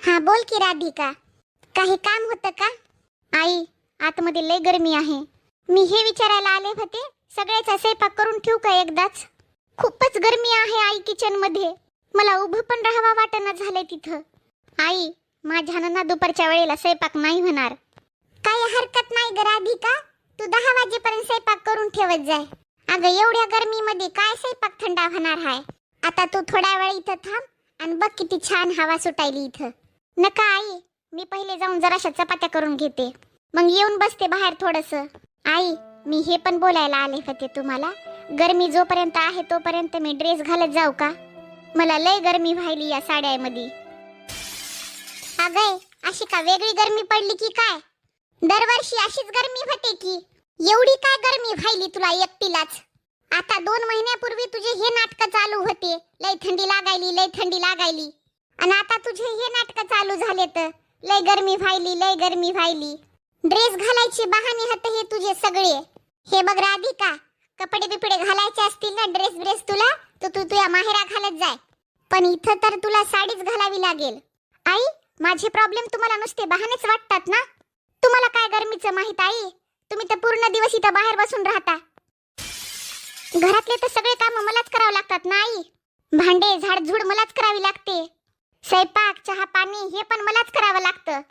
हा बोल की राधिका, काही काम होतं का? आई, आतमध्ये लय गरमी आहे. मी हे विचारायला आले होते, सगळ्याचा स्वयंपाक करून ठेवू का एकदाच? खूपच गरमी आहे आई किचन मध्ये. मला उभं पण राहावा वाटना झालंय तिथं. आई, माझ्यानं ना दुपारच्या वेळेला स्वयंपाक नाही होणार. काही हरकत नाही ग राधिका, तू 10 वाजेपर्यंत स्वयंपाक करून ठेवत जाय. अगं एवढ्या गरमीमध्ये काय स्वयंपाक थंडा होणार आहे? आता तू थोडा वेळ इथं थांब आणि बघ किती छान हवा सुटायली इथं. नका आई, मी पहिले जाऊन जराशा चपात्या करून घेते, मग येऊन बसते बाहेर थोडंसं. आई, मी हे पण बोलायला आले होते तुम्हाला, गरमी जोपर्यंत आहे तोपर्यंत मी ड्रेस घालत जाऊ का? मला लय गरमी व्हायली या साड्यामध्ये. अगं, अशी का वेगळी गरमी पडली की काय? दरवर्षी अशीच गरमी होते की? एवढी काय गरमी व्हायली तुला एकटीलाच? आता 2 महिन्यापूर्वी तुझे हे नाटक चालू होते, लय थंडी लागायली लय थंडी लागायली, आणि आता तुझे हे नाटक चालू झाले तर लय गरमी व्हायली लय गरमी व्हायली. ड्रेस घालायचे बहाणे होते हे तुझे सगळे. हे बघ राधिका, कपडे बिपडे घालायचे असतील ना, ड्रेस तुला तर तू तुझ्या माहेरा घालत जाय, पण इथं तर तुला साडीच घालावी लागेल. आई, माझे प्रॉब्लेम तुम्हाला नुसते बहानेच वाटतात ना? तुम्हाला काय गरमीचं माहित आई? तुम्ही तर पूर्ण दिवस इथं बाहेर बसून राहता. घरातले तर सगळे काम मलाच करावं लागतात ना आई. भांडे झाडझूड मलाच करावी लागते, स्वयंपाक चहा पाणी हे पण मलाच करावं लागतं.